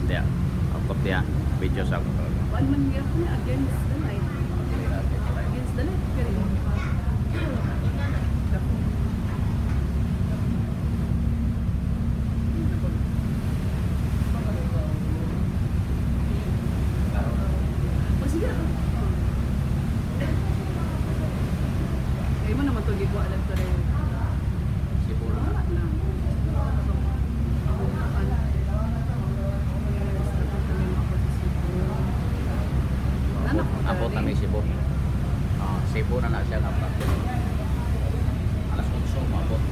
dia. Ako dia. Video sa ako. One man year ko na against the light. Against the light. Pero sige. Kayo mo naman ito gigwa alam ko rin. Siguro. Abot na may Cebu. Cebu na siya. Alas 8 umabot.